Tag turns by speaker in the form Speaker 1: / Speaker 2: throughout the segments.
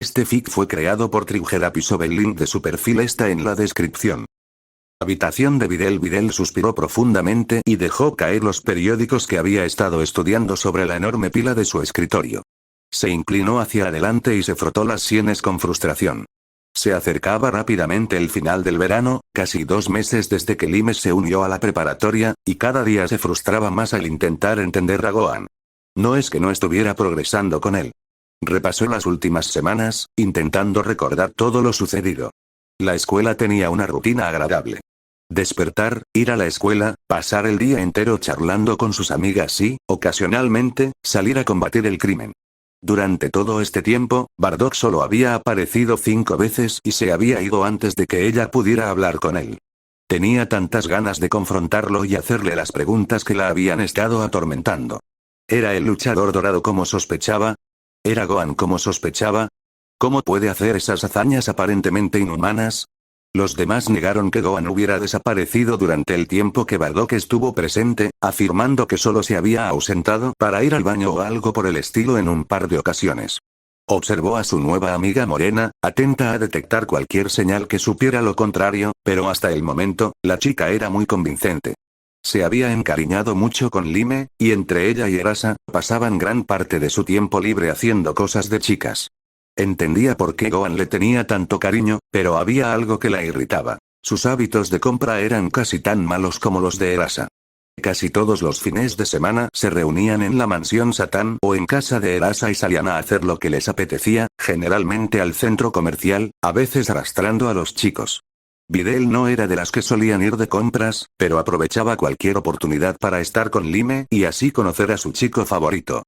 Speaker 1: Este fic fue creado por Triceratops. El link de su perfil está en la descripción. Habitación de Videl. Videl suspiró profundamente y dejó caer los periódicos que había estado estudiando sobre la enorme pila de su escritorio. Se inclinó hacia adelante y se frotó las sienes con frustración. Se acercaba rápidamente el final del verano, casi 2 meses desde que Lime se unió a la preparatoria, y cada día se frustraba más al intentar entender a Gohan. No es que no estuviera progresando con él. Repasó las últimas semanas, intentando recordar todo lo sucedido. La escuela tenía una rutina agradable. Despertar, ir a la escuela, pasar el día entero charlando con sus amigas y, ocasionalmente, salir a combatir el crimen. Durante todo este tiempo, Bardock solo había aparecido 5 veces y se había ido antes de que ella pudiera hablar con él. Tenía tantas ganas de confrontarlo y hacerle las preguntas que la habían estado atormentando. ¿Era el luchador dorado como sospechaba? ¿Era Gohan como sospechaba? ¿Cómo puede hacer esas hazañas aparentemente inhumanas? Los demás negaron que Gohan hubiera desaparecido durante el tiempo que Bardock estuvo presente, afirmando que solo se había ausentado para ir al baño o algo por el estilo en un par de ocasiones. Observó a su nueva amiga morena, atenta a detectar cualquier señal que supiera lo contrario, pero hasta el momento, la chica era muy convincente. Se había encariñado mucho con Lime, y entre ella y Erasa, pasaban gran parte de su tiempo libre haciendo cosas de chicas. Entendía por qué Gohan le tenía tanto cariño, pero había algo que la irritaba. Sus hábitos de compra eran casi tan malos como los de Erasa. Casi todos los fines de semana se reunían en la mansión Satán o en casa de Erasa y salían a hacer lo que les apetecía, generalmente al centro comercial, a veces arrastrando a los chicos. Videl no era de las que solían ir de compras, pero aprovechaba cualquier oportunidad para estar con Lime y así conocer a su chico favorito.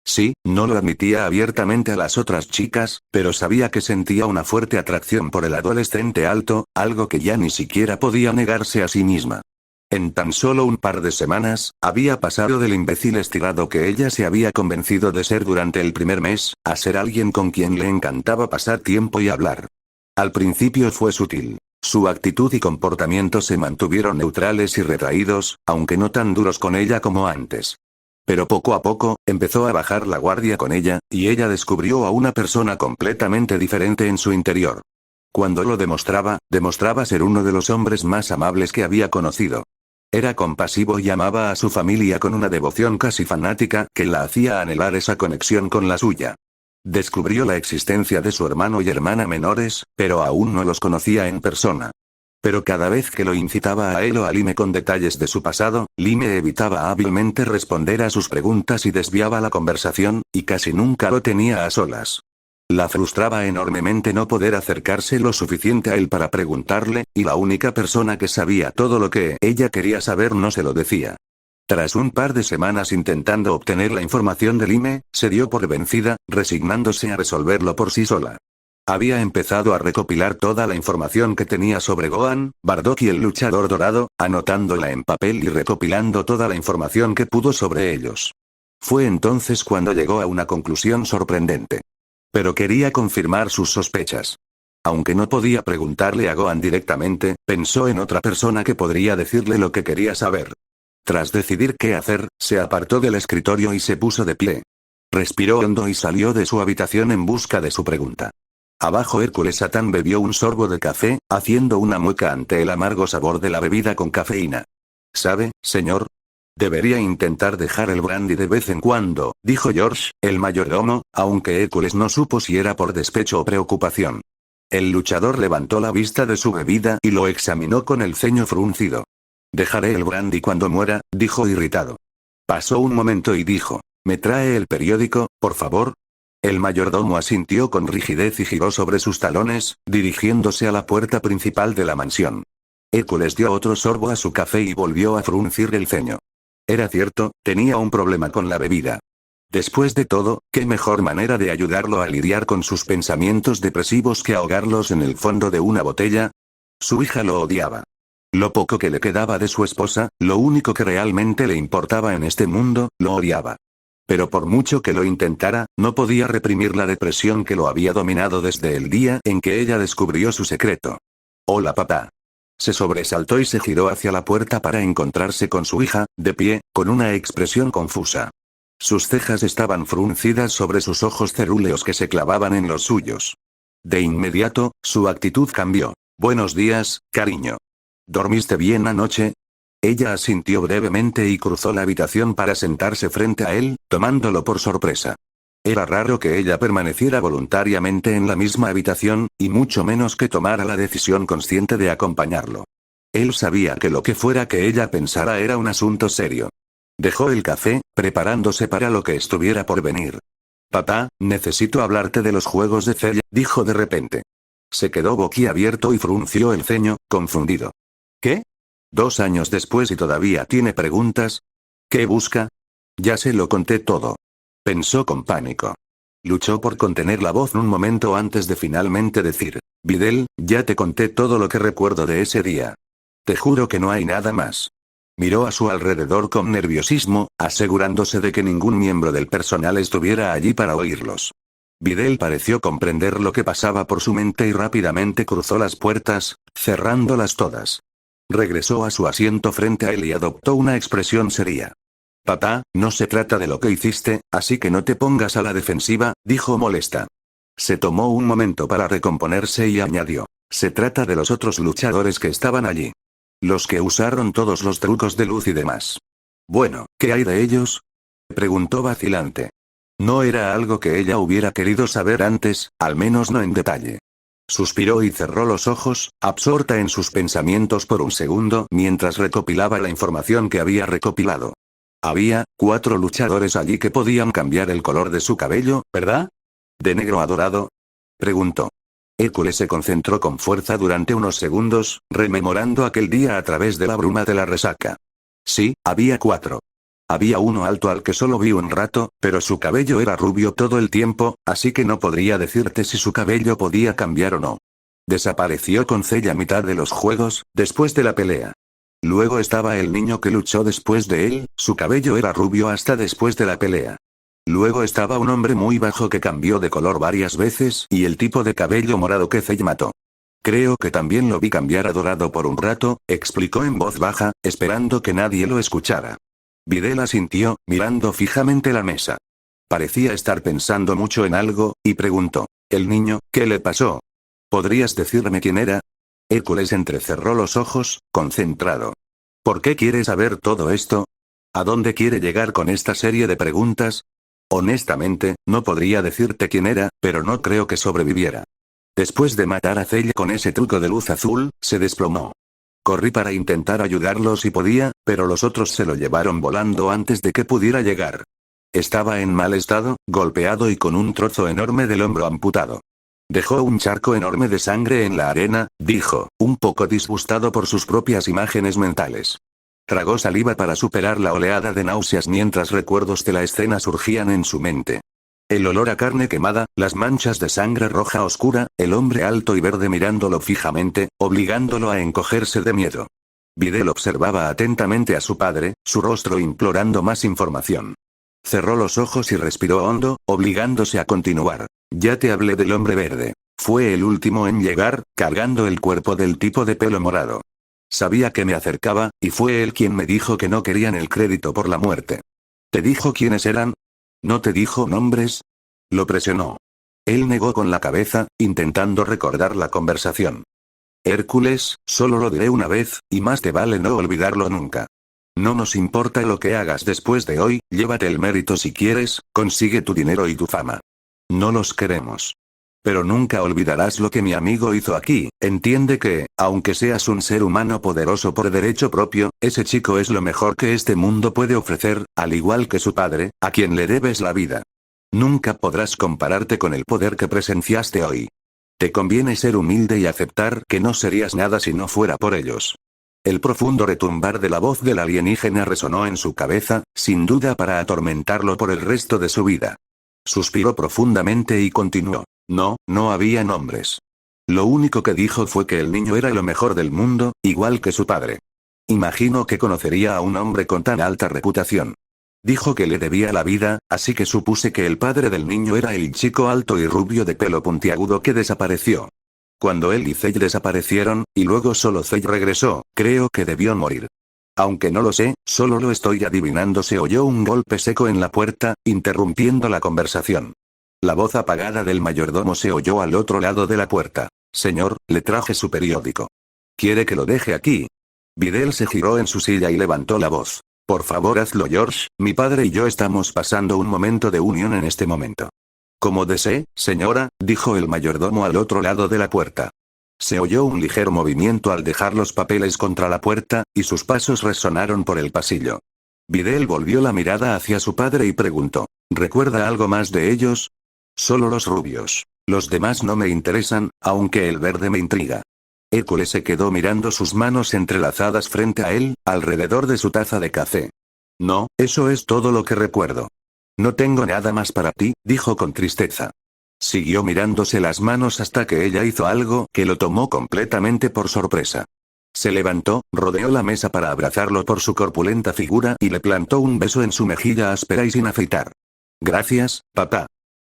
Speaker 1: Sí, no lo admitía abiertamente a las otras chicas, pero sabía que sentía una fuerte atracción por el adolescente alto, algo que ya ni siquiera podía negarse a sí misma. En tan solo un par de semanas, había pasado del imbécil estirado que ella se había convencido de ser durante el primer mes, a ser alguien con quien le encantaba pasar tiempo y hablar. Al principio fue sutil. Su actitud y comportamiento se mantuvieron neutrales y retraídos, aunque no tan duros con ella como antes. Pero poco a poco, empezó a bajar la guardia con ella, y ella descubrió a una persona completamente diferente en su interior. Cuando lo demostraba ser uno de los hombres más amables que había conocido. Era compasivo y amaba a su familia con una devoción casi fanática que la hacía anhelar esa conexión con la suya. Descubrió la existencia de su hermano y hermana menores, pero aún no los conocía en persona. Pero cada vez que lo incitaba a él o a Lime con detalles de su pasado, Lime evitaba hábilmente responder a sus preguntas y desviaba la conversación, y casi nunca lo tenía a solas. La frustraba enormemente no poder acercarse lo suficiente a él para preguntarle, y la única persona que sabía todo lo que ella quería saber no se lo decía. Tras un par de semanas intentando obtener la información de Lime, se dio por vencida, resignándose a resolverlo por sí sola. Había empezado a recopilar toda la información que tenía sobre Gohan, Bardock y el luchador dorado, anotándola en papel y recopilando toda la información que pudo sobre ellos. Fue entonces cuando llegó a una conclusión sorprendente. Pero quería confirmar sus sospechas. Aunque no podía preguntarle a Gohan directamente, pensó en otra persona que podría decirle lo que quería saber. Tras decidir qué hacer, se apartó del escritorio y se puso de pie. Respiró hondo y salió de su habitación en busca de su pregunta. Abajo Hércules Satán bebió un sorbo de café, haciendo una mueca ante el amargo sabor de la bebida con cafeína. ¿Sabe, señor? Debería intentar dejar el brandy de vez en cuando, dijo George, el mayordomo, aunque Hércules no supo si era por despecho o preocupación. El luchador levantó la vista de su bebida y lo examinó con el ceño fruncido. Dejaré el brandy cuando muera, dijo irritado. Pasó un momento y dijo, ¿me trae el periódico, por favor? El mayordomo asintió con rigidez y giró sobre sus talones, dirigiéndose a la puerta principal de la mansión. Hércules dio otro sorbo a su café y volvió a fruncir el ceño. Era cierto, tenía un problema con la bebida. Después de todo, ¿qué mejor manera de ayudarlo a lidiar con sus pensamientos depresivos que ahogarlos en el fondo de una botella? Su hija lo odiaba. Lo poco que le quedaba de su esposa, lo único que realmente le importaba en este mundo, lo odiaba. Pero por mucho que lo intentara, no podía reprimir la depresión que lo había dominado desde el día en que ella descubrió su secreto. Hola papá. Se sobresaltó y se giró hacia la puerta para encontrarse con su hija, de pie, con una expresión confusa. Sus cejas estaban fruncidas sobre sus ojos cerúleos que se clavaban en los suyos. De inmediato, su actitud cambió. Buenos días, cariño. ¿Dormiste bien anoche? Ella asintió brevemente y cruzó la habitación para sentarse frente a él, tomándolo por sorpresa. Era raro que ella permaneciera voluntariamente en la misma habitación, y mucho menos que tomara la decisión consciente de acompañarlo. Él sabía que lo que fuera que ella pensara era un asunto serio. Dejó el café, preparándose para lo que estuviera por venir. Papá, necesito hablarte de los juegos de Celia, dijo de repente. Se quedó boquiabierto y frunció el ceño, confundido. ¿Qué? 2 años después y todavía tiene preguntas. ¿Qué busca? Ya se lo conté todo. Pensó con pánico. Luchó por contener la voz un momento antes de finalmente decir: Videl, ya te conté todo lo que recuerdo de ese día. Te juro que no hay nada más. Miró a su alrededor con nerviosismo, asegurándose de que ningún miembro del personal estuviera allí para oírlos. Videl pareció comprender lo que pasaba por su mente y rápidamente cruzó las puertas, cerrándolas todas. Regresó a su asiento frente a él y adoptó una expresión seria. Papá, no se trata de lo que hiciste, así que no te pongas a la defensiva, dijo molesta. Se tomó un momento para recomponerse y añadió: se trata de los otros luchadores que estaban allí. Los que usaron todos los trucos de luz y demás. Bueno, ¿qué hay de ellos? Preguntó vacilante. No era algo que ella hubiera querido saber antes, al menos no en detalle. Suspiró y cerró los ojos, absorta en sus pensamientos por un segundo mientras recopilaba la información que había recopilado. Había 4 luchadores allí que podían cambiar el color de su cabello, ¿verdad? ¿De negro a dorado? Preguntó. Hércules se concentró con fuerza durante unos segundos, rememorando aquel día a través de la bruma de la resaca. Sí, había 4. Había uno alto al que solo vi un rato, pero su cabello era rubio todo el tiempo, así que no podría decirte si su cabello podía cambiar o no. Desapareció con Celia a mitad de los juegos, después de la pelea. Luego estaba el niño que luchó después de él, su cabello era rubio hasta después de la pelea. Luego estaba un hombre muy bajo que cambió de color varias veces y el tipo de cabello morado que Celia mató. Creo que también lo vi cambiar a dorado por un rato, explicó en voz baja, esperando que nadie lo escuchara. Videl asintió, mirando fijamente la mesa. Parecía estar pensando mucho en algo, y preguntó: ¿el niño, qué le pasó? ¿Podrías decirme quién era? Hércules entrecerró los ojos, concentrado. ¿Por qué quiere saber todo esto? ¿A dónde quiere llegar con esta serie de preguntas? Honestamente, no podría decirte quién era, pero no creo que sobreviviera. Después de matar a Celia con ese truco de luz azul, se desplomó. Corrí para intentar ayudarlo si podía, pero los otros se lo llevaron volando antes de que pudiera llegar. Estaba en mal estado, golpeado y con un trozo enorme del hombro amputado. Dejó un charco enorme de sangre en la arena, dijo, un poco disgustado por sus propias imágenes mentales. Tragó saliva para superar la oleada de náuseas mientras recuerdos de la escena surgían en su mente. El olor a carne quemada, las manchas de sangre roja oscura, el hombre alto y verde mirándolo fijamente, obligándolo a encogerse de miedo. Videl observaba atentamente a su padre, su rostro implorando más información. Cerró los ojos y respiró hondo, obligándose a continuar. Ya te hablé del hombre verde. Fue el último en llegar, cargando el cuerpo del tipo de pelo morado. Sabía que me acercaba, y fue él quien me dijo que no querían el crédito por la muerte. ¿Te dijo quiénes eran? ¿No te dijo nombres? Lo presionó. Él negó con la cabeza, intentando recordar la conversación. Hércules, solo lo diré una vez, y más te vale no olvidarlo nunca. No nos importa lo que hagas después de hoy, llévate el mérito si quieres, consigue tu dinero y tu fama. No los queremos. Pero nunca olvidarás lo que mi amigo hizo aquí, entiende que, aunque seas un ser humano poderoso por derecho propio, ese chico es lo mejor que este mundo puede ofrecer, al igual que su padre, a quien le debes la vida. Nunca podrás compararte con el poder que presenciaste hoy. Te conviene ser humilde y aceptar que no serías nada si no fuera por ellos. El profundo retumbar de la voz del alienígena resonó en su cabeza, sin duda para atormentarlo por el resto de su vida. Suspiró profundamente y continuó. No, no había nombres. Lo único que dijo fue que el niño era lo mejor del mundo, igual que su padre. Imagino que conocería a un hombre con tan alta reputación. Dijo que le debía la vida, así que supuse que el padre del niño era el chico alto y rubio de pelo puntiagudo que desapareció. Cuando él y Zey desaparecieron, y luego solo Zey regresó, creo que debió morir. Aunque no lo sé, solo lo estoy adivinando. Se oyó un golpe seco en la puerta, interrumpiendo la conversación. La voz apagada del mayordomo se oyó al otro lado de la puerta. Señor, le traje su periódico. ¿Quiere que lo deje aquí? Videl se giró en su silla y levantó la voz. Por favor, hazlo, George, mi padre y yo estamos pasando un momento de unión en este momento. Como desee, señora, dijo el mayordomo al otro lado de la puerta. Se oyó un ligero movimiento al dejar los papeles contra la puerta, y sus pasos resonaron por el pasillo. Videl volvió la mirada hacia su padre y preguntó. ¿Recuerda algo más de ellos? Solo los rubios. Los demás no me interesan, aunque el verde me intriga. Hércules se quedó mirando sus manos entrelazadas frente a él, alrededor de su taza de café. No, eso es todo lo que recuerdo. No tengo nada más para ti, dijo con tristeza. Siguió mirándose las manos hasta que ella hizo algo que lo tomó completamente por sorpresa. Se levantó, rodeó la mesa para abrazarlo por su corpulenta figura y le plantó un beso en su mejilla áspera y sin afeitar. Gracias, papá.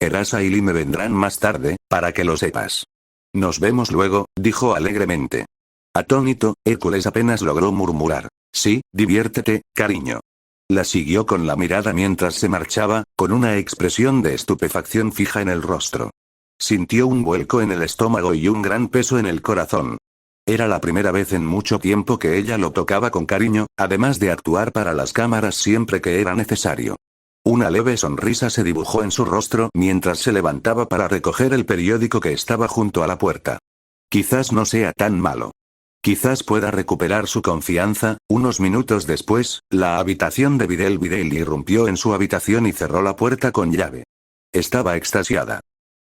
Speaker 1: Erasa y Lime vendrán más tarde, para que lo sepas. Nos vemos luego, dijo alegremente. Atónito, Hércules apenas logró murmurar. Sí, diviértete, cariño. La siguió con la mirada mientras se marchaba, con una expresión de estupefacción fija en el rostro. Sintió un vuelco en el estómago y un gran peso en el corazón. Era la primera vez en mucho tiempo que ella lo tocaba con cariño, además de actuar para las cámaras siempre que era necesario. Una leve sonrisa se dibujó en su rostro mientras se levantaba para recoger el periódico que estaba junto a la puerta. Quizás no sea tan malo. Quizás pueda recuperar su confianza. Unos minutos después, la habitación de Videl irrumpió en su habitación y cerró la puerta con llave. Estaba extasiada.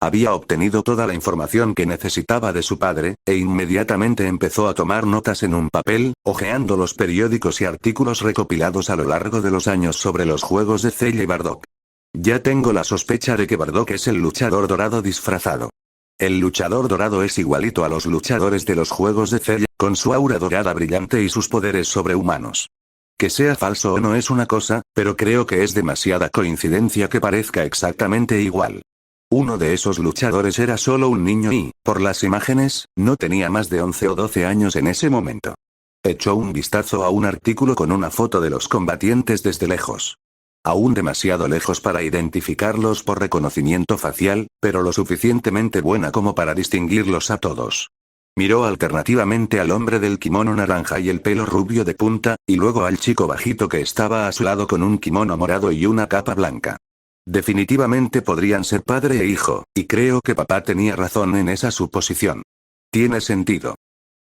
Speaker 1: Había obtenido toda la información que necesitaba de su padre, e inmediatamente empezó a tomar notas en un papel, hojeando los periódicos y artículos recopilados a lo largo de los años sobre los juegos de Cell y Bardock. Ya tengo la sospecha de que Bardock es el luchador dorado disfrazado. El luchador dorado es igualito a los luchadores de los juegos de Cell, con su aura dorada brillante y sus poderes sobrehumanos. Que sea falso o no es una cosa, pero creo que es demasiada coincidencia que parezca exactamente igual. Uno de esos luchadores era solo un niño y, por las imágenes, no tenía más de 11 o 12 años en ese momento. Echó un vistazo a un artículo con una foto de los combatientes desde lejos. Aún demasiado lejos para identificarlos por reconocimiento facial, pero lo suficientemente buena como para distinguirlos a todos. Miró alternativamente al hombre del kimono naranja y el pelo rubio de punta, y luego al chico bajito que estaba a su lado con un kimono morado y una capa blanca. Definitivamente podrían ser padre e hijo, y creo que papá tenía razón en esa suposición. Tiene sentido.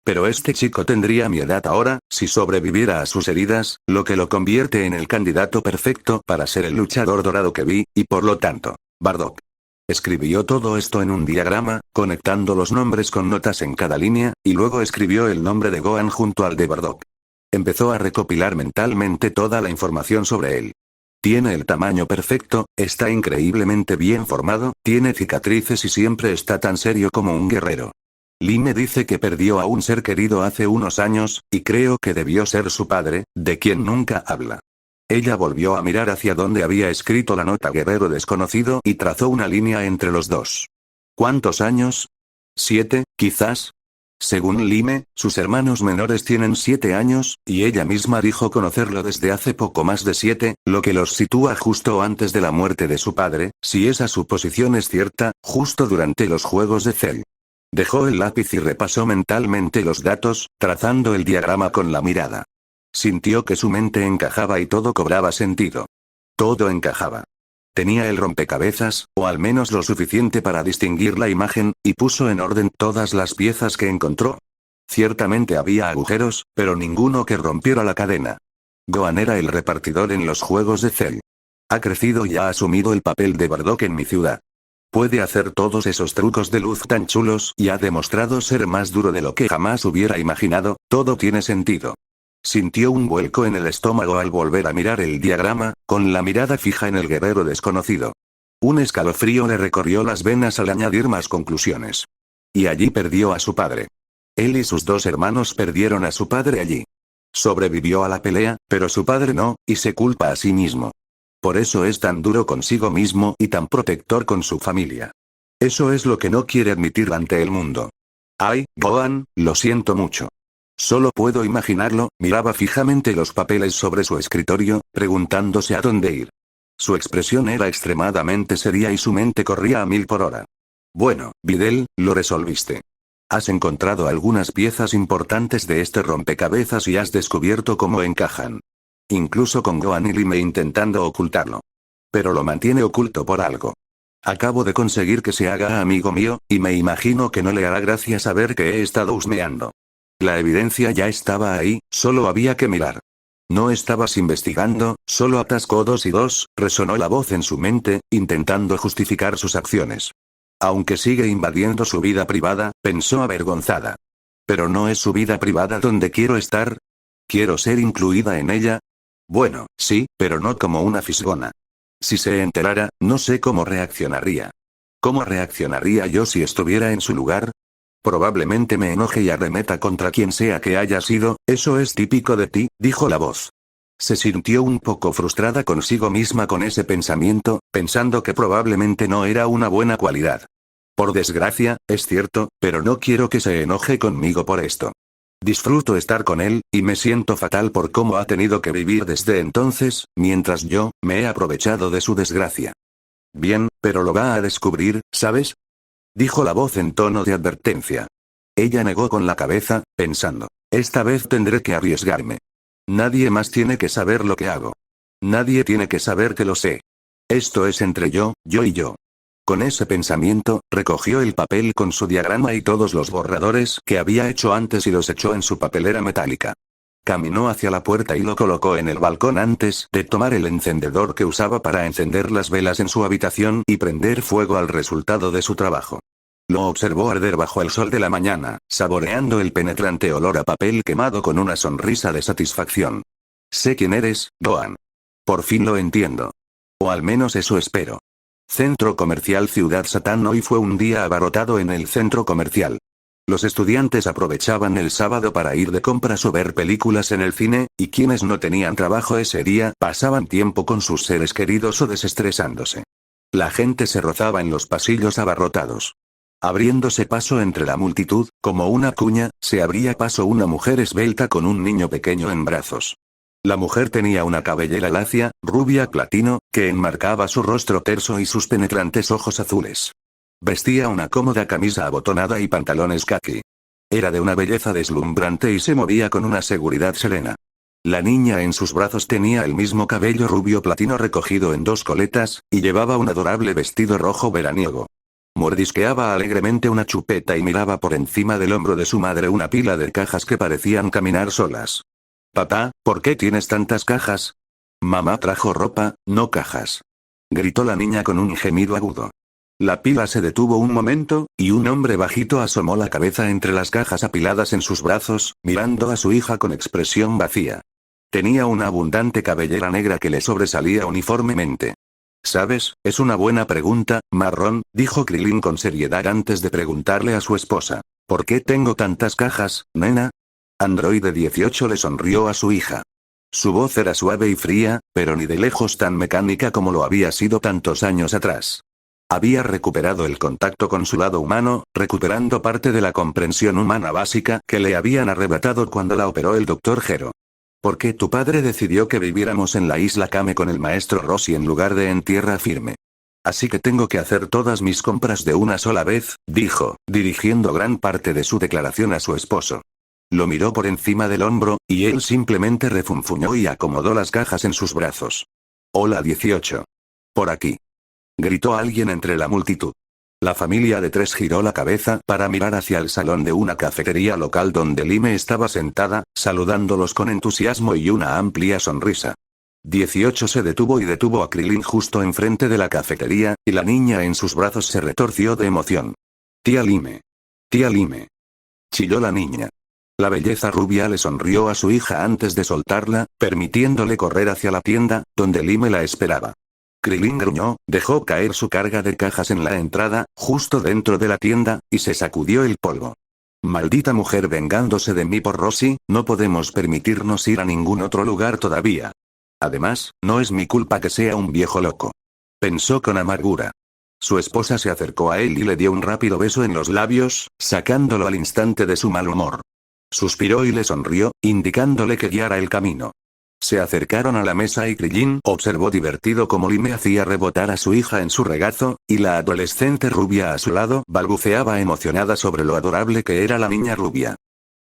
Speaker 1: Pero este chico tendría mi edad ahora, si sobreviviera a sus heridas, lo que lo convierte en el candidato perfecto para ser el luchador dorado que vi, y por lo tanto, Bardock. Escribió todo esto en un diagrama, conectando los nombres con notas en cada línea, y luego escribió el nombre de Gohan junto al de Bardock. Empezó a recopilar mentalmente toda la información sobre él. Tiene el tamaño perfecto, está increíblemente bien formado, tiene cicatrices y siempre está tan serio como un guerrero. Lime dice que perdió a un ser querido hace unos años, y creo que debió ser su padre, de quien nunca habla. Ella volvió a mirar hacia donde había escrito la nota guerrero desconocido y trazó una línea entre los dos. ¿Cuántos años? 7, quizás. Según Lime, sus hermanos menores tienen 7 años, y ella misma dijo conocerlo desde hace poco más de 7, lo que los sitúa justo antes de la muerte de su padre, si esa suposición es cierta, justo durante los juegos de Cell. Dejó el lápiz y repasó mentalmente los datos, trazando el diagrama con la mirada. Sintió que su mente encajaba y todo cobraba sentido. Todo encajaba. Tenía el rompecabezas, o al menos lo suficiente para distinguir la imagen, y puso en orden todas las piezas que encontró. Ciertamente había agujeros, pero ninguno que rompiera la cadena. Gohan era el repartidor en los juegos de Cell. Ha crecido y ha asumido el papel de Bardock en mi ciudad. Puede hacer todos esos trucos de luz tan chulos y ha demostrado ser más duro de lo que jamás hubiera imaginado, todo tiene sentido. Sintió un vuelco en el estómago al volver a mirar el diagrama, con la mirada fija en el guerrero desconocido. Un escalofrío le recorrió las venas al añadir más conclusiones. Y allí perdió a su padre. Él y sus 2 hermanos perdieron a su padre allí. Sobrevivió a la pelea, pero su padre no, y se culpa a sí mismo. Por eso es tan duro consigo mismo y tan protector con su familia. Eso es lo que no quiere admitir ante el mundo. Ay, Gohan, lo siento mucho. Solo puedo imaginarlo. Miraba fijamente los papeles sobre su escritorio, preguntándose a dónde ir. Su expresión era extremadamente seria y su mente corría a 1000 por hora. Bueno, Videl, lo resolviste. Has encontrado algunas piezas importantes de este rompecabezas y has descubierto cómo encajan. Incluso con Gohan y Lime intentando ocultarlo. Pero lo mantiene oculto por algo. Acabo de conseguir que se haga amigo mío, y me imagino que no le hará gracia saber que he estado husmeando. La evidencia ya estaba ahí, solo había que mirar. No estabas investigando, solo atascó 2 y 2, resonó la voz en su mente, intentando justificar sus acciones. Aunque sigue invadiendo su vida privada, pensó avergonzada. Pero no es su vida privada donde quiero estar. ¿Quiero ser incluida en ella? Bueno, sí, pero no como una fisgona. Si se enterara, no sé cómo reaccionaría. ¿Cómo reaccionaría yo si estuviera en su lugar? Probablemente me enoje y arremeta contra quien sea que haya sido. Eso es típico de ti, dijo la voz. Se sintió un poco frustrada consigo misma con ese pensamiento, pensando que probablemente no era una buena cualidad. Por desgracia, es cierto, pero no quiero que se enoje conmigo por esto. Disfruto estar con él, y me siento fatal por cómo ha tenido que vivir desde entonces, mientras yo, me he aprovechado de su desgracia. Bien, pero lo va a descubrir, ¿sabes? Dijo la voz en tono de advertencia. Ella negó con la cabeza, pensando, esta vez tendré que arriesgarme. Nadie más tiene que saber lo que hago. Nadie tiene que saber que lo sé. Esto es entre yo y yo. Con ese pensamiento, recogió el papel con su diagrama y todos los borradores que había hecho antes y los echó en su papelera metálica. Caminó hacia la puerta y lo colocó en el balcón antes de tomar el encendedor que usaba para encender las velas en su habitación y prender fuego al resultado de su trabajo. Lo observó arder bajo el sol de la mañana, saboreando el penetrante olor a papel quemado con una sonrisa de satisfacción. Sé quién eres, Gohan. Por fin lo entiendo. O al menos eso espero. Centro Comercial Ciudad Satán. Hoy fue un día abarrotado en el centro comercial. Los estudiantes aprovechaban el sábado para ir de compras o ver películas en el cine, y quienes no tenían trabajo ese día pasaban tiempo con sus seres queridos o desestresándose. La gente se rozaba en los pasillos abarrotados. Abriéndose paso entre la multitud, como una cuña, se abría paso una mujer esbelta con un niño pequeño en brazos. La mujer tenía una cabellera lacia, rubia platino, que enmarcaba su rostro terso y sus penetrantes ojos azules. Vestía una cómoda camisa abotonada y pantalones caqui. Era de una belleza deslumbrante y se movía con una seguridad serena. La niña en sus brazos tenía el mismo cabello rubio platino recogido en 2 coletas, y llevaba un adorable vestido rojo veraniego. Mordisqueaba alegremente una chupeta y miraba por encima del hombro de su madre una pila de cajas que parecían caminar solas. «Papá, ¿por qué tienes tantas cajas?» «Mamá trajo ropa, no cajas», gritó la niña con un gemido agudo. La pila se detuvo un momento, y un hombre bajito asomó la cabeza entre las cajas apiladas en sus brazos, mirando a su hija con expresión vacía. Tenía una abundante cabellera negra que le sobresalía uniformemente. «¿Sabes? Es una buena pregunta, marrón», dijo Krilin con seriedad antes de preguntarle a su esposa. «¿Por qué tengo tantas cajas, nena?» Androide 18 le sonrió a su hija. Su voz era suave y fría, pero ni de lejos tan mecánica como lo había sido tantos años atrás. Había recuperado el contacto con su lado humano, recuperando parte de la comprensión humana básica que le habían arrebatado cuando la operó el Dr. Gero. ¿Por qué tu padre decidió que viviéramos en la isla Kame con el maestro Roshi en lugar de en tierra firme? Así que tengo que hacer todas mis compras de una sola vez, dijo, dirigiendo gran parte de su declaración a su esposo. Lo miró por encima del hombro, y él simplemente refunfuñó y acomodó las cajas en sus brazos. «Hola 18. Por aquí», gritó alguien entre la multitud. La familia de 3 giró la cabeza para mirar hacia el salón de una cafetería local donde Lime estaba sentada, saludándolos con entusiasmo y una amplia sonrisa. 18 se detuvo y detuvo a Krilin justo enfrente de la cafetería, y la niña en sus brazos se retorció de emoción. «Tía Lime. Tía Lime», chilló la niña. La belleza rubia le sonrió a su hija antes de soltarla, permitiéndole correr hacia la tienda, donde Lime la esperaba. Krilin gruñó, dejó caer su carga de cajas en la entrada, justo dentro de la tienda, y se sacudió el polvo. «Maldita mujer vengándose de mí por Roshi, no podemos permitirnos ir a ningún otro lugar todavía. Además, no es mi culpa que sea un viejo loco», pensó con amargura. Su esposa se acercó a él y le dio un rápido beso en los labios, sacándolo al instante de su mal humor. Suspiró y le sonrió, indicándole que guiara el camino. Se acercaron a la mesa y Krillin observó divertido cómo Lime hacía rebotar a su hija en su regazo, y la adolescente rubia a su lado balbuceaba emocionada sobre lo adorable que era la niña rubia.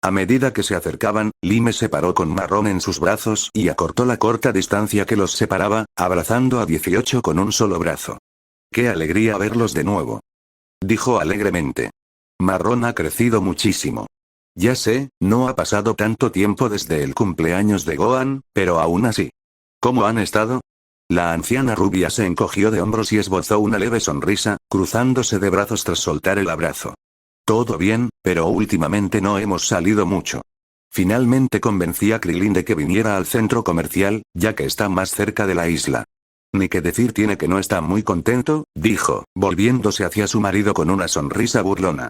Speaker 1: A medida que se acercaban, Lime se paró con Marrón en sus brazos y acortó la corta distancia que los separaba, abrazando a 18 con un solo brazo. ¡Qué alegría verlos de nuevo!, dijo alegremente. Marrón ha crecido muchísimo. Ya sé, no ha pasado tanto tiempo desde el cumpleaños de Gohan, pero aún así. ¿Cómo han estado? La anciana rubia se encogió de hombros y esbozó una leve sonrisa, cruzándose de brazos tras soltar el abrazo. Todo bien, pero últimamente no hemos salido mucho. Finalmente convencí a Krillin de que viniera al centro comercial, ya que está más cerca de la isla. Ni que decir tiene que no está muy contento, dijo, volviéndose hacia su marido con una sonrisa burlona.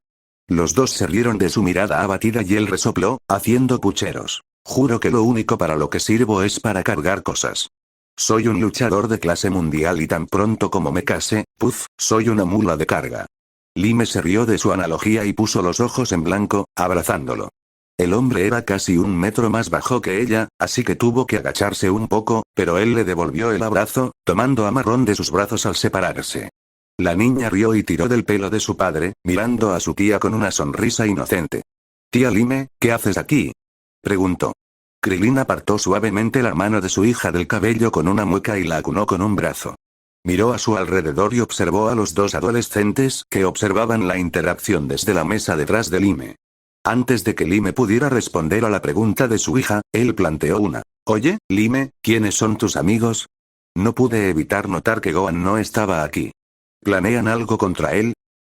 Speaker 1: Los dos se rieron de su mirada abatida y él resopló, haciendo pucheros. Juro que lo único para lo que sirvo es para cargar cosas. Soy un luchador de clase mundial y tan pronto como me case, puf, soy una mula de carga. Lime se rió de su analogía y puso los ojos en blanco, abrazándolo. El hombre era casi 1 metro más bajo que ella, así que tuvo que agacharse un poco, pero él le devolvió el abrazo, tomando a Marrón de sus brazos al separarse. La niña rió y tiró del pelo de su padre, mirando a su tía con una sonrisa inocente. «Tía Lime, ¿qué haces aquí?», preguntó. Krillin apartó suavemente la mano de su hija del cabello con una mueca y la acunó con un brazo. Miró a su alrededor y observó a los dos adolescentes que observaban la interacción desde la mesa detrás de Lime. Antes de que Lime pudiera responder a la pregunta de su hija, él planteó una. «Oye, Lime, ¿quiénes son tus amigos?». No pude evitar notar que Gohan no estaba aquí. ¿Planean algo contra él?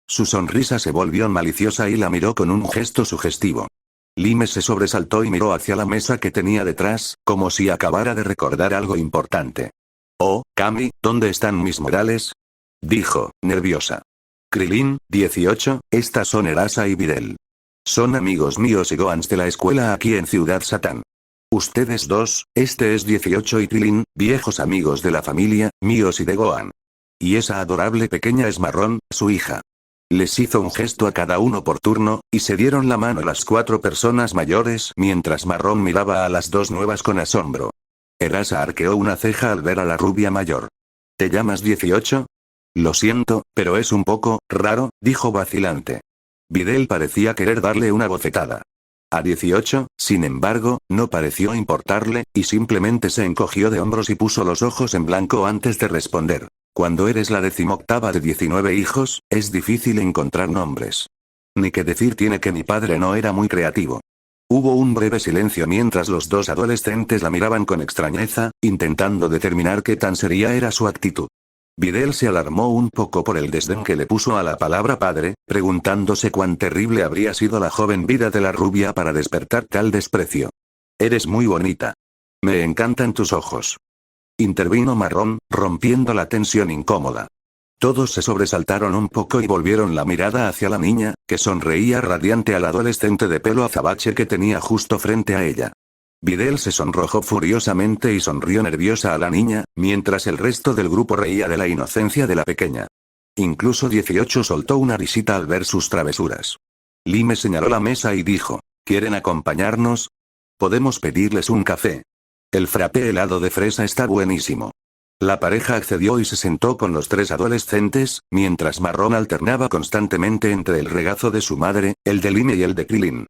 Speaker 1: Su sonrisa se volvió maliciosa y la miró con un gesto sugestivo. Lime se sobresaltó y miró hacia la mesa que tenía detrás, como si acabara de recordar algo importante. «Oh, Kami, ¿dónde están mis modales?», dijo, nerviosa. «Krillin, 18, estas son Erasa y Videl. Son amigos míos y Gohans de la escuela aquí en Ciudad Satán. Ustedes dos, este es 18 y Krillin, viejos amigos de la familia, míos y de Gohan. Y esa adorable pequeña es Marrón, su hija». Les hizo un gesto a cada uno por turno, y se dieron la mano las 4 personas mayores mientras Marrón miraba a las 2 nuevas con asombro. Erasa arqueó una ceja al ver a la rubia mayor. ¿Te llamas 18? Lo siento, pero es un poco raro, dijo vacilante. Videl parecía querer darle una bofetada. A 18, sin embargo, no pareció importarle, y simplemente se encogió de hombros y puso los ojos en blanco antes de responder. Cuando eres la 18ª de 19 hijos, es difícil encontrar nombres. Ni que decir tiene que mi padre no era muy creativo. Hubo un breve silencio mientras los dos adolescentes la miraban con extrañeza, intentando determinar qué tan seria era su actitud. Videl se alarmó un poco por el desdén que le puso a la palabra padre, preguntándose cuán terrible habría sido la joven vida de la rubia para despertar tal desprecio. «Eres muy bonita. Me encantan tus ojos», intervino Marrón, rompiendo la tensión incómoda. Todos se sobresaltaron un poco y volvieron la mirada hacia la niña, que sonreía radiante al adolescente de pelo azabache que tenía justo frente a ella. Videl se sonrojó furiosamente y sonrió nerviosa a la niña, mientras el resto del grupo reía de la inocencia de la pequeña. Incluso 18 soltó una risita al ver sus travesuras. Lime señaló la mesa y dijo, ¿quieren acompañarnos? Podemos pedirles un café. El frappé helado de fresa está buenísimo. La pareja accedió y se sentó con los 3 adolescentes, mientras Marrón alternaba constantemente entre el regazo de su madre, el de Lime y el de Krillin.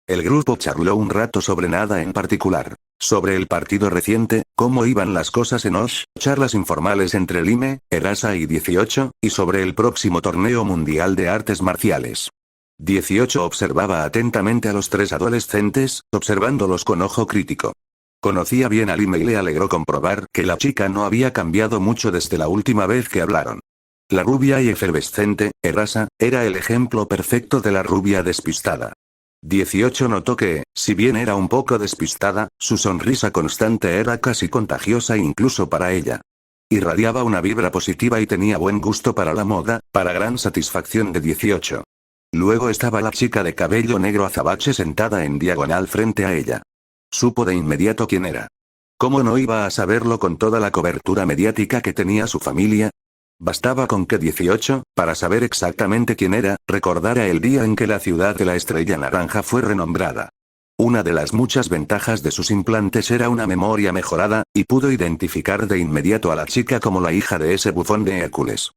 Speaker 1: El grupo charló un rato sobre nada en particular. Sobre el partido reciente, cómo iban las cosas en Osh, charlas informales entre Lime, Erasa y 18, y sobre el próximo torneo mundial de artes marciales. 18 observaba atentamente a los 3 adolescentes, observándolos con ojo crítico. Conocía bien a Lime y le alegró comprobar que la chica no había cambiado mucho desde la última vez que hablaron. La rubia y efervescente, Erasa, era el ejemplo perfecto de la rubia despistada. 18 notó que, si bien era un poco despistada, su sonrisa constante era casi contagiosa incluso para ella. Irradiaba una vibra positiva y tenía buen gusto para la moda, para gran satisfacción de 18. Luego estaba la chica de cabello negro azabache sentada en diagonal frente a ella. Supo de inmediato quién era. ¿Cómo no iba a saberlo con toda la cobertura mediática que tenía su familia? Bastaba con que 18, para saber exactamente quién era, recordara el día en que la ciudad de la Estrella Naranja fue renombrada. Una de las muchas ventajas de sus implantes era una memoria mejorada, y pudo identificar de inmediato a la chica como la hija de ese bufón de Hércules.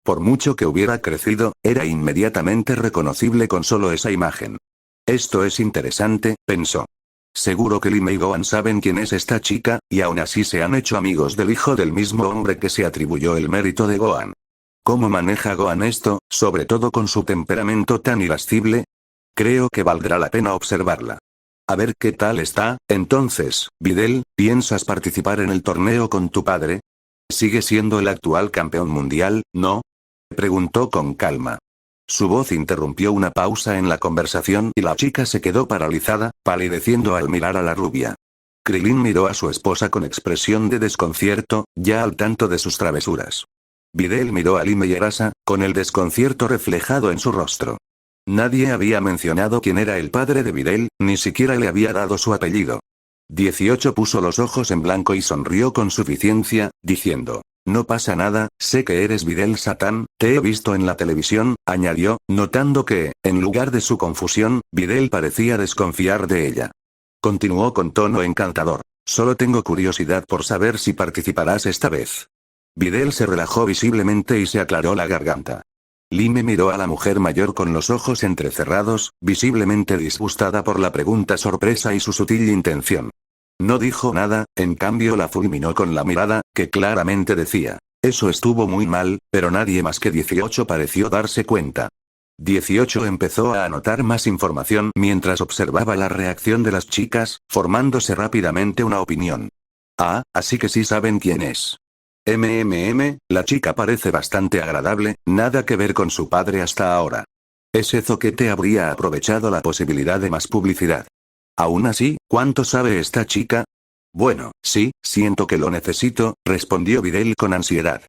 Speaker 1: Por mucho que hubiera crecido, era inmediatamente reconocible con solo esa imagen. Esto es interesante, pensó. Seguro que Lime y Gohan saben quién es esta chica, y aún así se han hecho amigos del hijo del mismo hombre que se atribuyó el mérito de Gohan. ¿Cómo maneja Gohan esto, sobre todo con su temperamento tan irascible? Creo que valdrá la pena observarla. A ver qué tal está. Entonces, Videl, ¿piensas participar en el torneo con tu padre? ¿Sigue siendo el actual campeón mundial, no? Preguntó con calma. Su voz interrumpió una pausa en la conversación y la chica se quedó paralizada, palideciendo al mirar a la rubia. Krillin miró a su esposa con expresión de desconcierto, ya al tanto de sus travesuras. Videl miró a Lime y Erasa, con el desconcierto reflejado en su rostro. Nadie había mencionado quién era el padre de Videl, ni siquiera le había dado su apellido. 18 puso los ojos en blanco y sonrió con suficiencia, diciendo: no pasa nada, sé que eres Videl Satan, te he visto en la televisión, añadió, notando que, en lugar de su confusión, Videl parecía desconfiar de ella. Continuó con tono encantador: solo tengo curiosidad por saber si participarás esta vez. Videl se relajó visiblemente y se aclaró la garganta. Lime miró a la mujer mayor con los ojos entrecerrados, visiblemente disgustada por la pregunta sorpresa y su sutil intención. No dijo nada, en cambio la fulminó con la mirada, que claramente decía: eso estuvo muy mal, pero nadie más que 18 pareció darse cuenta. 18 empezó a anotar más información mientras observaba la reacción de las chicas, formándose rápidamente una opinión. Ah, así que sí saben quién es. La chica parece bastante agradable, nada que ver con su padre hasta ahora. Ese zoquete habría aprovechado la posibilidad de más publicidad. Aún así, ¿cuánto sabe esta chica? Bueno, sí, siento que lo necesito, respondió Videl con ansiedad.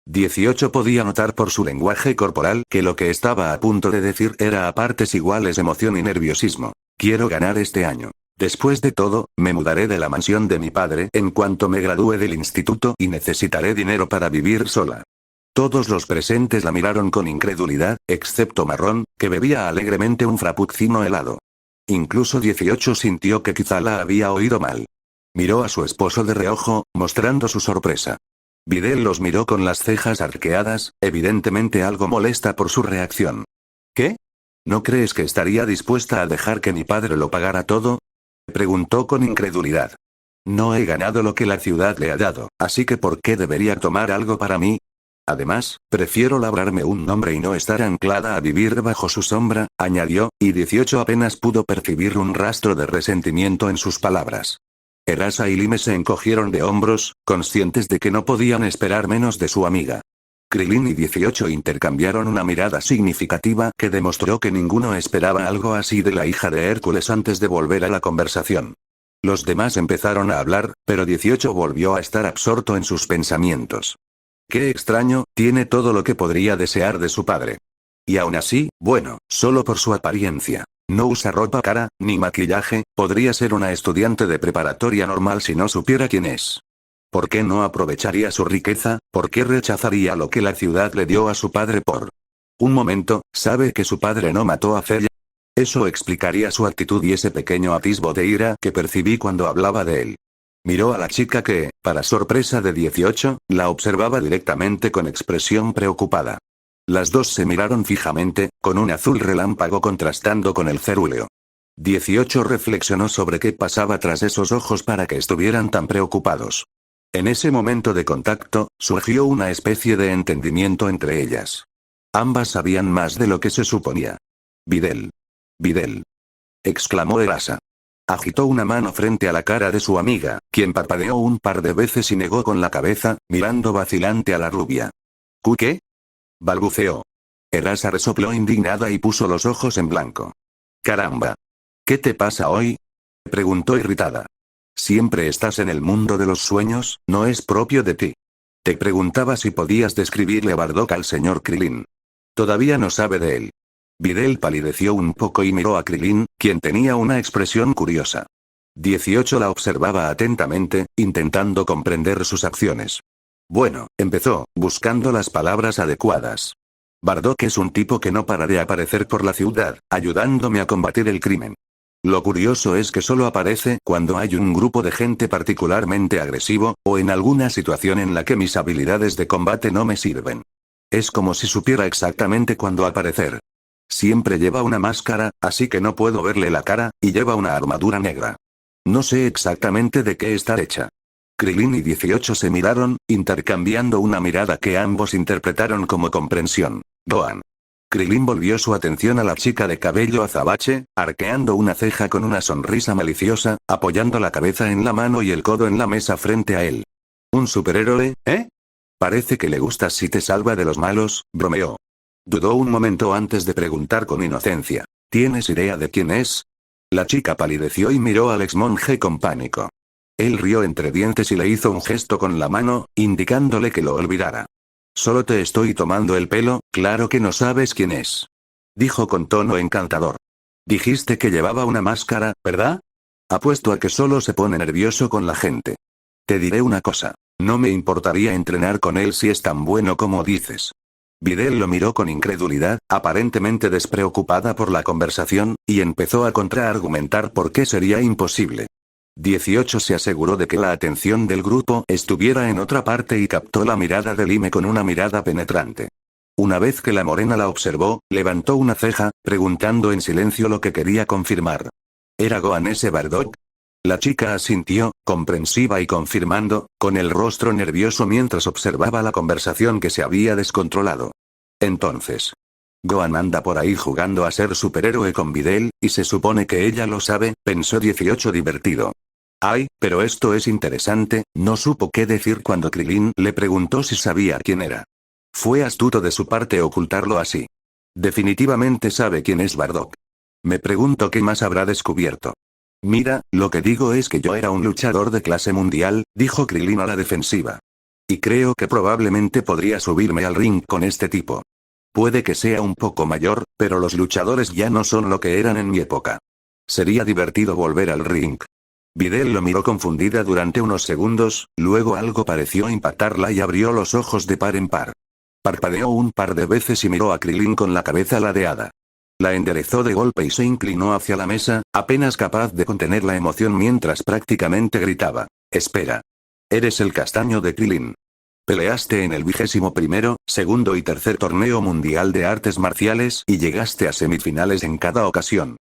Speaker 1: 18 podía notar por su lenguaje corporal que lo que estaba a punto de decir era a partes iguales emoción y nerviosismo. Quiero ganar este año. Después de todo, me mudaré de la mansión de mi padre en cuanto me gradúe del instituto y necesitaré dinero para vivir sola. Todos los presentes la miraron con incredulidad, excepto Marrón, que bebía alegremente un frappuccino helado. Incluso 18 sintió que quizá la había oído mal. Miró a su esposo de reojo, mostrando su sorpresa. Videl los miró con las cejas arqueadas, evidentemente algo molesta por su reacción. ¿Qué? ¿No crees que estaría dispuesta a dejar que mi padre lo pagara todo? Preguntó con incredulidad. No he ganado lo que la ciudad le ha dado, así que ¿por qué debería tomar algo para mí? Además, prefiero labrarme un nombre y no estar anclada a vivir bajo su sombra, añadió, y 18 apenas pudo percibir un rastro de resentimiento en sus palabras. Erasa y Lime se encogieron de hombros, conscientes de que no podían esperar menos de su amiga. Krillin y 18 intercambiaron una mirada significativa que demostró que ninguno esperaba algo así de la hija de Hércules antes de volver a la conversación. Los demás empezaron a hablar, pero 18 volvió a estar absorto en sus pensamientos. Qué extraño, tiene todo lo que podría desear de su padre. Y aún así, bueno, solo por su apariencia. No usa ropa cara, ni maquillaje, podría ser una estudiante de preparatoria normal si no supiera quién es. ¿Por qué no aprovecharía su riqueza? ¿Por qué rechazaría lo que la ciudad le dio a su padre por un momento? ¿Sabe que su padre no mató a Celia? Eso explicaría su actitud y ese pequeño atisbo de ira que percibí cuando hablaba de él. Miró a la chica que, para sorpresa de 18, la observaba directamente con expresión preocupada. Las dos se miraron fijamente, con un azul relámpago contrastando con el cerúleo. 18 reflexionó sobre qué pasaba tras esos ojos para que estuvieran tan preocupados. En ese momento de contacto, surgió una especie de entendimiento entre ellas. Ambas sabían más de lo que se suponía. Videl. Videl. Exclamó Erasa. Agitó una mano frente a la cara de su amiga, quien parpadeó un par de veces y negó con la cabeza, mirando vacilante a la rubia. ¿Qué? Balbuceó. Erasa resopló indignada y puso los ojos en blanco. Caramba. ¿Qué te pasa hoy? Preguntó irritada. Siempre estás en el mundo de los sueños, no es propio de ti. Te preguntaba si podías describirle a Bardock al señor Krillin. Todavía no sabe de él. Videl palideció un poco y miró a Krillin, quien tenía una expresión curiosa. 18 la observaba atentamente, intentando comprender sus acciones. Bueno, empezó, buscando las palabras adecuadas. Bardock es un tipo que no para de aparecer por la ciudad, ayudándome a combatir el crimen. Lo curioso es que solo aparece cuando hay un grupo de gente particularmente agresivo, o en alguna situación en la que mis habilidades de combate no me sirven. Es como si supiera exactamente cuándo aparecer. Siempre lleva una máscara, así que no puedo verle la cara, y lleva una armadura negra. No sé exactamente de qué está hecha. Krilin y 18 se miraron, intercambiando una mirada que ambos interpretaron como comprensión. Gohan. Krilin volvió su atención a la chica de cabello azabache, arqueando una ceja con una sonrisa maliciosa, apoyando la cabeza en la mano y el codo en la mesa frente a él. ¿Un superhéroe, eh? Parece que le gustas si te salva de los malos, bromeó. Dudó un momento antes de preguntar con inocencia. ¿Tienes idea de quién es? La chica palideció y miró al ex monje con pánico. Él rió entre dientes y le hizo un gesto con la mano, indicándole que lo olvidara. Solo te estoy tomando el pelo, claro que no sabes quién es. Dijo con tono encantador. Dijiste que llevaba una máscara, ¿verdad? Apuesto a que solo se pone nervioso con la gente. Te diré una cosa, no me importaría entrenar con él si es tan bueno como dices. Videl lo miró con incredulidad, aparentemente despreocupada por la conversación, y empezó a contraargumentar por qué sería imposible. 18 se aseguró de que la atención del grupo estuviera en otra parte y captó la mirada de Lime con una mirada penetrante. Una vez que la morena la observó, levantó una ceja, preguntando en silencio lo que quería confirmar. ¿Era Gohan ese Bardock? La chica asintió, comprensiva y confirmando, con el rostro nervioso mientras observaba la conversación que se había descontrolado. Entonces. Gohan anda por ahí jugando a ser superhéroe con Videl, y se supone que ella lo sabe, pensó 18 divertido. Ay, pero esto es interesante, no supo qué decir cuando Krilin le preguntó si sabía quién era. Fue astuto de su parte ocultarlo así. Definitivamente sabe quién es Bardock. Me pregunto qué más habrá descubierto. Mira, lo que digo es que yo era un luchador de clase mundial, dijo Krilin a la defensiva. Y creo que probablemente podría subirme al ring con este tipo. Puede que sea un poco mayor, pero los luchadores ya no son lo que eran en mi época. Sería divertido volver al ring. Videl lo miró confundida durante unos segundos, luego algo pareció impactarla y abrió los ojos de par en par. Parpadeó un par de veces y miró a Krilin con la cabeza ladeada. La enderezó de golpe y se inclinó hacia la mesa, apenas capaz de contener la emoción mientras prácticamente gritaba. Espera. Eres el castaño de Krilin. Peleaste en el 21º, segundo y tercer torneo mundial de artes marciales y llegaste a semifinales en cada ocasión.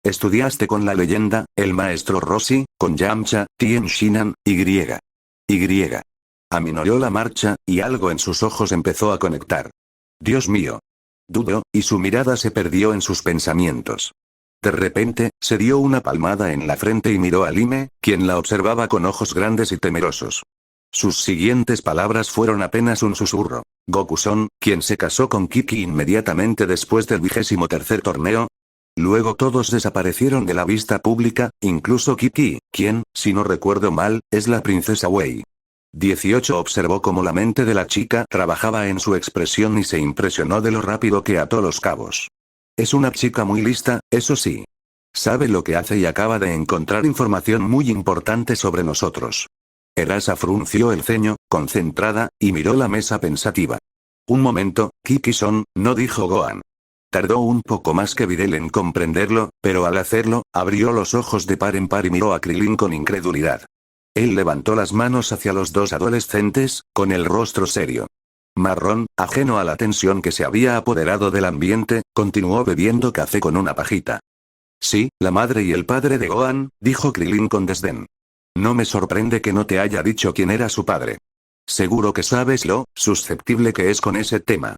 Speaker 1: Estudiaste con la leyenda, el maestro Rossi, con Yamcha, Tien Shinhan, Y. Aminoreó la marcha, y algo en sus ojos empezó a conectar. Dios mío. Dudó, y su mirada se perdió en sus pensamientos. De repente, se dio una palmada en la frente y miró a Lime, quien la observaba con ojos grandes y temerosos. Sus siguientes palabras fueron apenas un susurro. Goku-son, quien se casó con Kiki inmediatamente después del 23º torneo. Luego todos desaparecieron de la vista pública, incluso Kiki, quien, si no recuerdo mal, es la princesa Wei. 18 observó cómo la mente de la chica trabajaba en su expresión y se impresionó de lo rápido que ató los cabos. Es una chica muy lista, eso sí. Sabe lo que hace y acaba de encontrar información muy importante sobre nosotros. Erasa frunció el ceño, concentrada, y miró la mesa pensativa. Un momento, Kiki-son, no dijo Gohan. Tardó un poco más que Videl en comprenderlo, pero al hacerlo, abrió los ojos de par en par y miró a Krilin con incredulidad. Él levantó las manos hacia los dos adolescentes, con el rostro serio. Marrón, ajeno a la tensión que se había apoderado del ambiente, continuó bebiendo café con una pajita. Sí, la madre y el padre de Gohan, dijo Krilin con desdén. No me sorprende que no te haya dicho quién era su padre. Seguro que sabes lo susceptible que es con ese tema.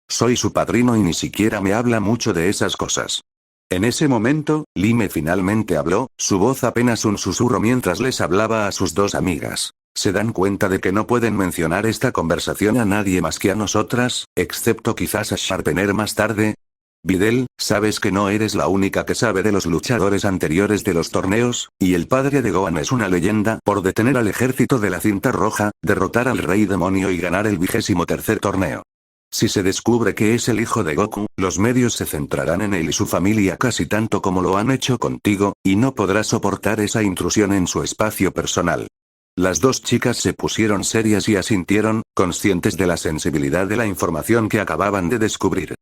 Speaker 1: Soy su padrino y ni siquiera me habla mucho de esas cosas. En ese momento, Lime finalmente habló, su voz apenas un susurro mientras les hablaba a sus dos amigas. ¿Se dan cuenta de que no pueden mencionar esta conversación a nadie más que a nosotras, excepto quizás a Sharpener más tarde? Videl, sabes que no eres la única que sabe de los luchadores anteriores de los torneos, y el padre de Gohan es una leyenda por detener al ejército de la cinta roja, derrotar al rey demonio y ganar el 23º torneo. Si se descubre que es el hijo de Goku, los medios se centrarán en él y su familia casi tanto como lo han hecho contigo, y no podrá soportar esa intrusión en su espacio personal. Las dos chicas se pusieron serias y asintieron, conscientes de la sensibilidad de la información que acababan de descubrir.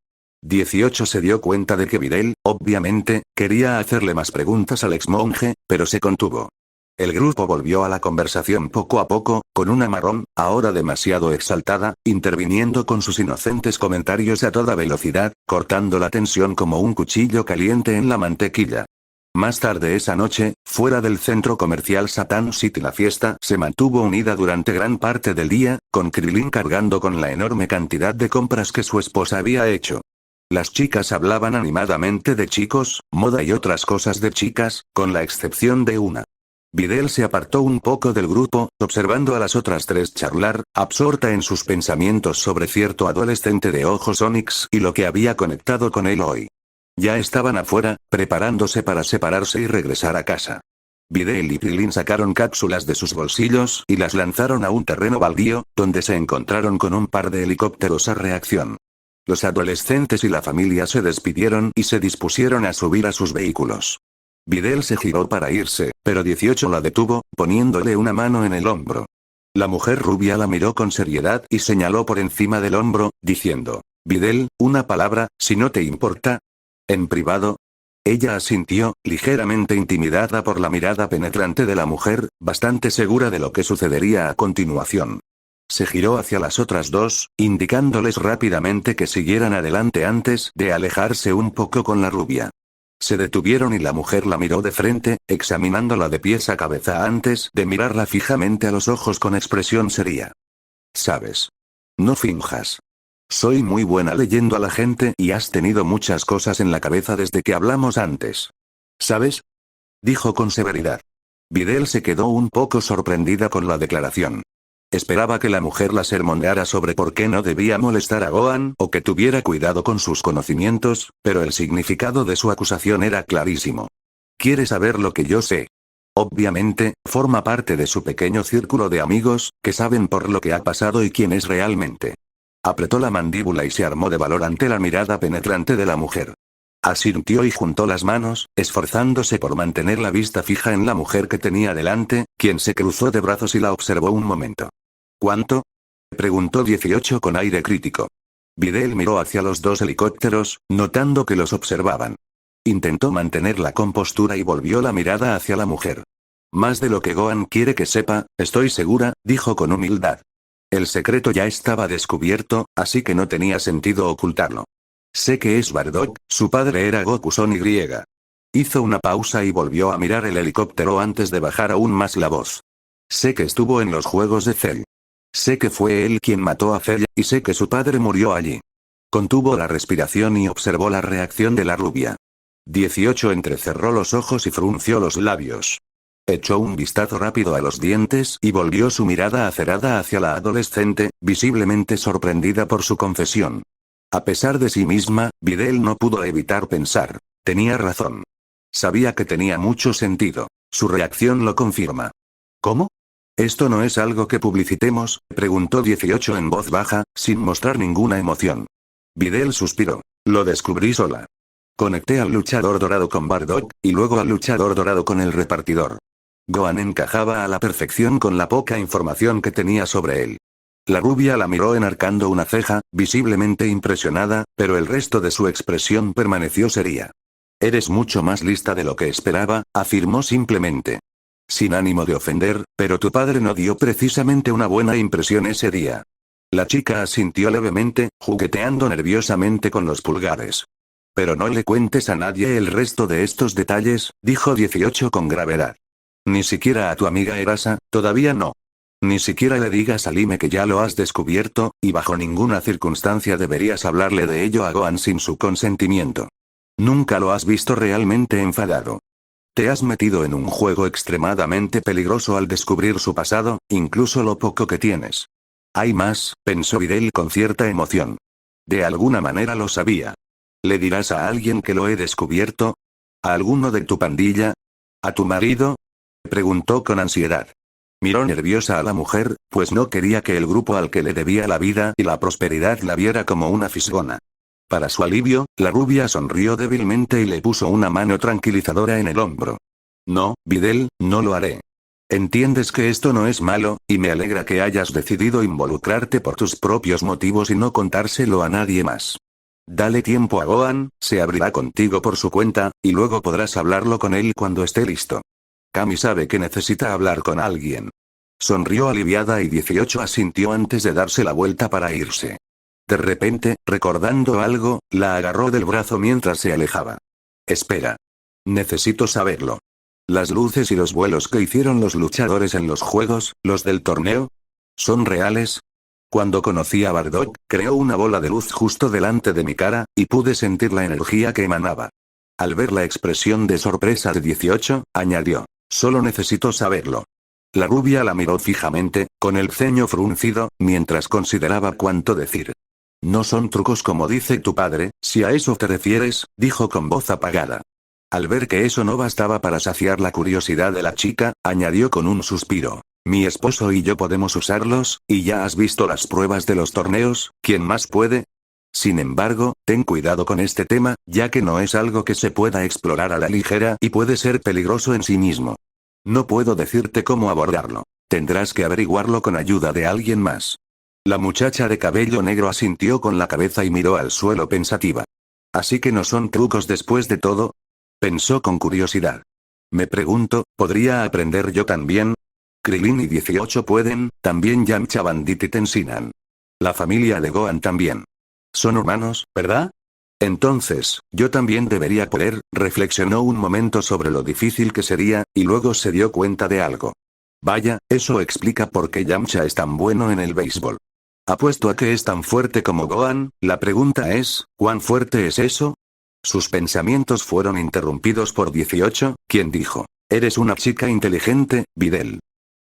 Speaker 1: 18 se dio cuenta de que Videl, obviamente, quería hacerle más preguntas al ex monje, pero se contuvo. El grupo volvió a la conversación poco a poco, con una marrón, ahora demasiado exaltada, interviniendo con sus inocentes comentarios a toda velocidad, cortando la tensión como un cuchillo caliente en la mantequilla. Más tarde esa noche, fuera del centro comercial Satan City, la fiesta se mantuvo unida durante gran parte del día, con Krilin cargando con la enorme cantidad de compras que su esposa había hecho. Las chicas hablaban animadamente de chicos, moda y otras cosas de chicas, con la excepción de una. Videl se apartó un poco del grupo, observando a las otras tres charlar, absorta en sus pensamientos sobre cierto adolescente de ojos onix y lo que había conectado con él hoy. Ya estaban afuera, preparándose para separarse y regresar a casa. Videl y Krilin sacaron cápsulas de sus bolsillos y las lanzaron a un terreno baldío, donde se encontraron con un par de helicópteros a reacción. Los adolescentes y la familia se despidieron y se dispusieron a subir a sus vehículos. Videl se giró para irse, pero 18 la detuvo, poniéndole una mano en el hombro. La mujer rubia la miró con seriedad y señaló por encima del hombro, diciendo: Videl, una palabra, si no te importa. ¿En privado? Ella asintió, ligeramente intimidada por la mirada penetrante de la mujer, bastante segura de lo que sucedería a continuación. Se giró hacia las otras dos, indicándoles rápidamente que siguieran adelante antes de alejarse un poco con la rubia. Se detuvieron y la mujer la miró de frente, examinándola de pies a cabeza antes de mirarla fijamente a los ojos con expresión seria. ¿Sabes? No finjas. Soy muy buena leyendo a la gente y has tenido muchas cosas en la cabeza desde que hablamos antes. ¿Sabes? Dijo con severidad. Videl se quedó un poco sorprendida con la declaración. Esperaba que la mujer la sermoneara sobre por qué no debía molestar a Gohan o que tuviera cuidado con sus conocimientos, pero el significado de su acusación era clarísimo. ¿Quieres saber lo que yo sé? Obviamente, forma parte de su pequeño círculo de amigos, que saben por lo que ha pasado y quién es realmente. Apretó la mandíbula y se armó de valor ante la mirada penetrante de la mujer. Asintió y juntó las manos, esforzándose por mantener la vista fija en la mujer que tenía delante, quien se cruzó de brazos y la observó un momento. ¿Cuánto? Preguntó 18 con aire crítico. Videl miró hacia los dos helicópteros, notando que los observaban. Intentó mantener la compostura y volvió la mirada hacia la mujer. Más de lo que Gohan quiere que sepa, estoy segura, dijo con humildad. El secreto ya estaba descubierto, así que no tenía sentido ocultarlo. Sé que es Bardock, su padre era Goku Son Y. Hizo una pausa y volvió a mirar el helicóptero antes de bajar aún más la voz. Sé que estuvo en los juegos de Cell. Sé que fue él quien mató a Cell, y sé que su padre murió allí. Contuvo la respiración y observó la reacción de la rubia. 18 entrecerró los ojos y frunció los labios. Echó un vistazo rápido a los dientes y volvió su mirada acerada hacia la adolescente, visiblemente sorprendida por su confesión. A pesar de sí misma, Videl no pudo evitar pensar. Tenía razón. Sabía que tenía mucho sentido. Su reacción lo confirma. ¿Cómo? ¿Esto no es algo que publicitemos?, preguntó 18 en voz baja, sin mostrar ninguna emoción. Videl suspiró. Lo descubrí sola. Conecté al luchador dorado con Bardock, y luego al luchador dorado con el repartidor. Gohan encajaba a la perfección con la poca información que tenía sobre él. La rubia la miró enarcando una ceja, visiblemente impresionada, pero el resto de su expresión permaneció seria. Eres mucho más lista de lo que esperaba, afirmó simplemente. Sin ánimo de ofender, pero tu padre no dio precisamente una buena impresión ese día. La chica asintió levemente, jugueteando nerviosamente con los pulgares. Pero no le cuentes a nadie el resto de estos detalles, dijo 18 con gravedad. Ni siquiera a tu amiga Erasa, todavía no. Ni siquiera le digas a Lime que ya lo has descubierto, y bajo ninguna circunstancia deberías hablarle de ello a Gohan sin su consentimiento. Nunca lo has visto realmente enfadado. Te has metido en un juego extremadamente peligroso al descubrir su pasado, incluso lo poco que tienes. Hay más, pensó Videl con cierta emoción. De alguna manera lo sabía. ¿Le dirás a alguien que lo he descubierto? ¿A alguno de tu pandilla? ¿A tu marido? Preguntó con ansiedad. Miró nerviosa a la mujer, pues no quería que el grupo al que le debía la vida y la prosperidad la viera como una fisgona. Para su alivio, la rubia sonrió débilmente y le puso una mano tranquilizadora en el hombro. No, Videl, no lo haré. Entiendes que esto no es malo, y me alegra que hayas decidido involucrarte por tus propios motivos y no contárselo a nadie más. Dale tiempo a Gohan, se abrirá contigo por su cuenta, y luego podrás hablarlo con él cuando esté listo. Kami sabe que necesita hablar con alguien. Sonrió aliviada y 18 asintió antes de darse la vuelta para irse. De repente, recordando algo, la agarró del brazo mientras se alejaba. Espera. Necesito saberlo. ¿Las luces y los vuelos que hicieron los luchadores en los juegos, los del torneo? ¿Son reales? Cuando conocí a Bardock, creó una bola de luz justo delante de mi cara, y pude sentir la energía que emanaba. Al ver la expresión de sorpresa de 18, añadió. Solo necesito saberlo. La rubia la miró fijamente, con el ceño fruncido, mientras consideraba cuánto decir. No son trucos como dice tu padre, si a eso te refieres, dijo con voz apagada. Al ver que eso no bastaba para saciar la curiosidad de la chica, añadió con un suspiro. Mi esposo y yo podemos usarlos, y ya has visto las pruebas de los torneos, ¿quién más puede? Sin embargo, ten cuidado con este tema, ya que no es algo que se pueda explorar a la ligera y puede ser peligroso en sí mismo. No puedo decirte cómo abordarlo. Tendrás que averiguarlo con ayuda de alguien más. La muchacha de cabello negro asintió con la cabeza y miró al suelo pensativa. ¿Así que no son trucos después de todo? Pensó con curiosidad. Me pregunto, ¿podría aprender yo también? Krillin y 18 pueden, también Yamcha, Bandit y Tensinan. La familia de Gohan también. Son humanos, ¿verdad? Entonces, yo también debería poder, reflexionó un momento sobre lo difícil que sería, y luego se dio cuenta de algo. Vaya, eso explica por qué Yamcha es tan bueno en el béisbol. Apuesto a que es tan fuerte como Gohan, la pregunta es, ¿cuán fuerte es eso? Sus pensamientos fueron interrumpidos por 18, quien dijo, eres una chica inteligente, Videl.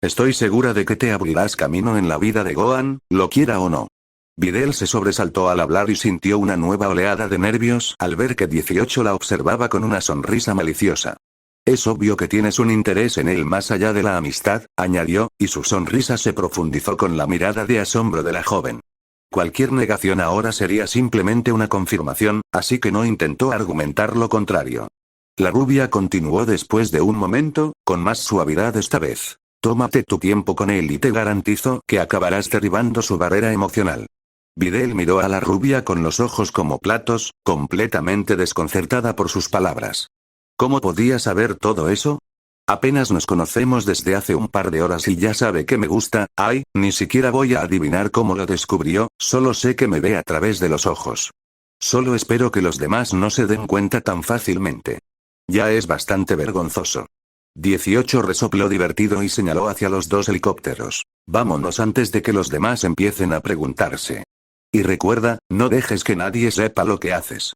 Speaker 1: Estoy segura de que te abrirás camino en la vida de Gohan, lo quiera o no. Videl se sobresaltó al hablar y sintió una nueva oleada de nervios al ver que 18 la observaba con una sonrisa maliciosa. Es obvio que tienes un interés en él más allá de la amistad, añadió, y su sonrisa se profundizó con la mirada de asombro de la joven. Cualquier negación ahora sería simplemente una confirmación, así que no intentó argumentar lo contrario. La rubia continuó después de un momento, con más suavidad esta vez. Tómate tu tiempo con él y te garantizo que acabarás derribando su barrera emocional. Videl miró a la rubia con los ojos como platos, completamente desconcertada por sus palabras. ¿Cómo podía saber todo eso? Apenas nos conocemos desde hace un par de horas y ya sabe que me gusta, ay, ni siquiera voy a adivinar cómo lo descubrió, solo sé que me ve a través de los ojos. Solo espero que los demás no se den cuenta tan fácilmente. Ya es bastante vergonzoso. 18 resopló divertido y señaló hacia los dos helicópteros. Vámonos antes de que los demás empiecen a preguntarse. Y recuerda, no dejes que nadie sepa lo que haces.